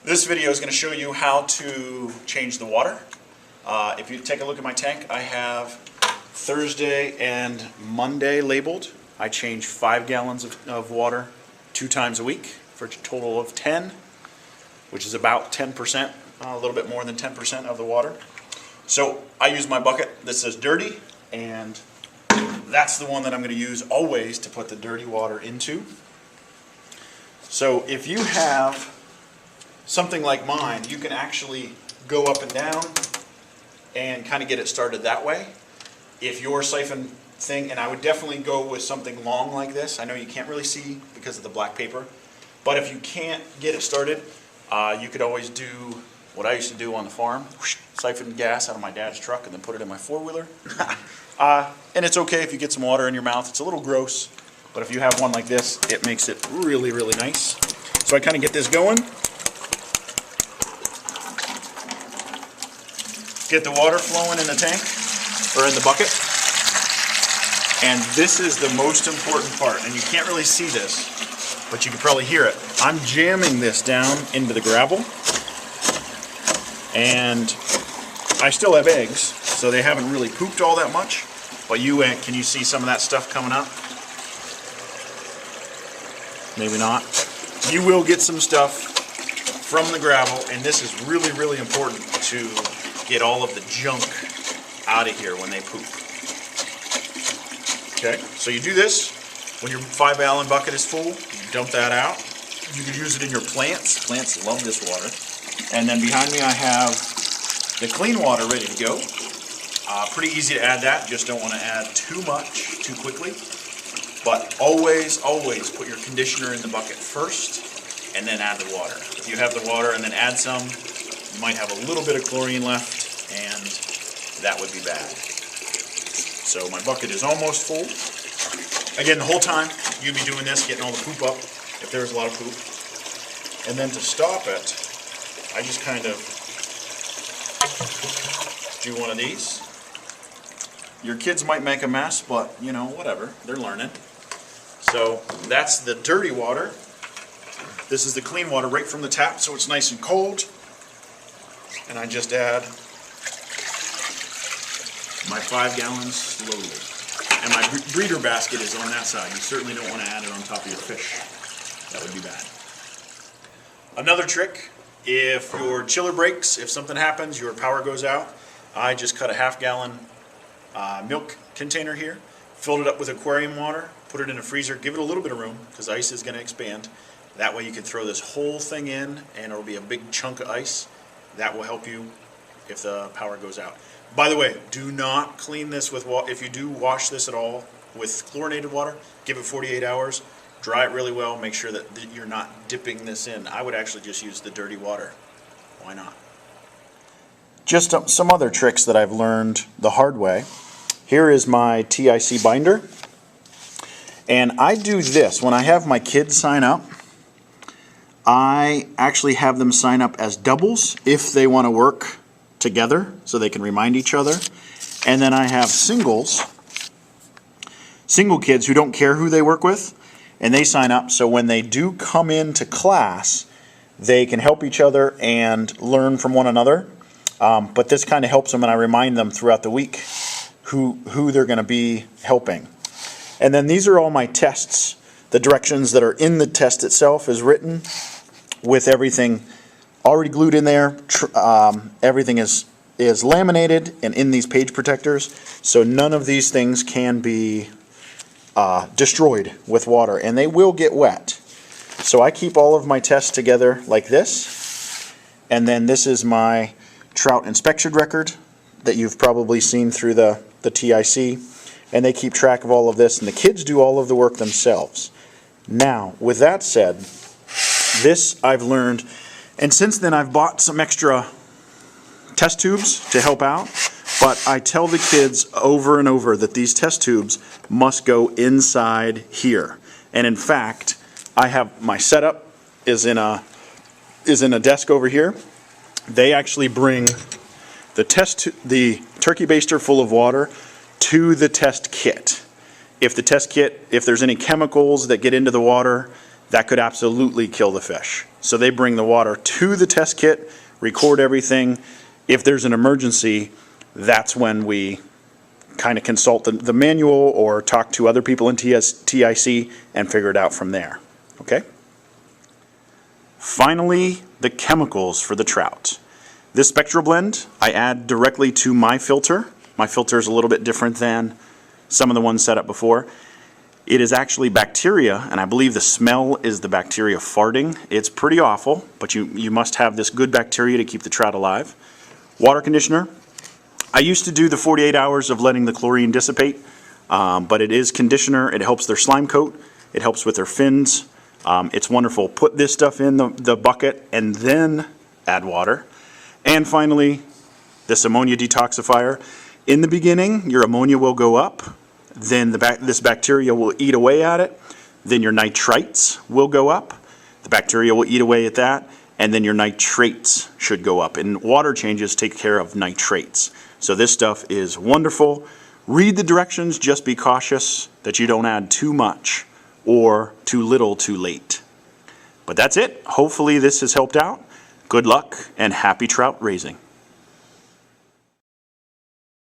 This video is going to show you how to change the water. If you take a look at my tank, I have Thursday and Monday labeled. I change 5 gallons of water 2 times a week for a total of 10, which is about 10%, a little bit more than 10% of the water. So I use my bucket that says dirty, and that's the one that I'm going to use always to put the dirty water into. So if you have something like mine, you can actually go up and down and kind of get it started that way. If your siphon thing, and I would definitely go with something long like this. I know you can't really see because of the black paper, but if you can't get it started, you could always do what I used to do on the farm, siphon gas out of my dad's truck and then put it in my four-wheeler. And it's okay if you get some water in your mouth. It's a little gross, but if you have one like this, it makes it really, really nice. So I kind of get this going. Get the water flowing in the tank, or in the bucket. And this is the most important part, and you can't really see this, but you can probably hear it. I'm jamming this down into the gravel, and I still have eggs, so they haven't really pooped all that much, but can you see some of that stuff coming up? Maybe not. You will get some stuff from the gravel, and this is really, really important to get all of the junk out of here when they poop. Okay, so you do this when your 5-gallon bucket is full. You dump that out. You can use it in your plants. Plants love this water. And then behind me I have the clean water ready to go. Pretty easy to add that. Just don't want to add too much too quickly. But always, always put your conditioner in the bucket first and then add the water. If you have the water and then add some, you might have a little bit of chlorine left, and that would be bad. So my bucket is almost full. Again, the whole time you'd be doing this, getting all the poop up, if there's a lot of poop. And then to stop it, I just kind of do one of these. Your kids might make a mess, but you know, whatever, they're learning. So that's the dirty water. This is the clean water right from the tap, so it's nice and cold. And I just add my 5 gallons slowly. And my breeder basket is on that side. You certainly don't want to add it on top of your fish. That would be bad. Another trick, if your chiller breaks, if something happens, your power goes out, I just cut a 1/2 gallon milk container here, filled it up with aquarium water, put it in a freezer, give it a little bit of room because ice is going to expand. That way you can throw this whole thing in and it'll be a big chunk of ice. That will help you if the power goes out. By the way, do not clean this with water. If you do wash this at all with chlorinated water, give it 48 hours, dry it really well, make sure that you're not dipping this in. I would actually just use the dirty water. Why not? Just some other tricks that I've learned the hard way. Here is my TIC binder. And I do this when I have my kids sign up. I actually have them sign up as doubles if they want to work together so they can remind each other. And then I have single kids who don't care who they work with, and they sign up so when they do come into class, they can help each other and learn from one another. But this kind of helps them, and I remind them throughout the week who they're going to be helping. And then these are all my tests. The directions that are in the test itself is written with everything already glued in there. Everything is laminated and in these page protectors, so none of these things can be destroyed with water, and they will get wet. So I keep all of my tests together like this, and then this is my trout inspection record that you've probably seen through the TIC, and they keep track of all of this, and the kids do all of the work themselves. Now, with that said, this I've learned, and since then I've bought some extra test tubes to help out, but I tell the kids over and over that these test tubes must go inside here. And in fact, I have my setup is in a desk over here. They actually bring the turkey baster full of water to the test kit. If there's any chemicals that get into the water, that could absolutely kill the fish. So they bring the water to the test kit, record everything. If there's an emergency, that's when we kind of consult the manual or talk to other people in TIC and figure it out from there. Okay? Finally, the chemicals for the trout. This spectral blend I add directly to my filter. My filter is a little bit different than some of the ones set up before. It is actually bacteria, and I believe the smell is the bacteria farting. It's pretty awful, but you must have this good bacteria to keep the trout alive. Water conditioner. I used to do the 48 hours of letting the chlorine dissipate, but it is conditioner. It helps their slime coat. It helps with their fins. It's wonderful. Put this stuff in the bucket and then add water. And finally, this ammonia detoxifier. In the beginning, your ammonia will go up. Then this bacteria will eat away at it. Then your nitrites will go up. The bacteria will eat away at that. And then your nitrates should go up. And water changes take care of nitrates. So this stuff is wonderful. Read the directions. Just be cautious that you don't add too much or too little too late. But that's it. Hopefully this has helped out. Good luck and happy trout raising.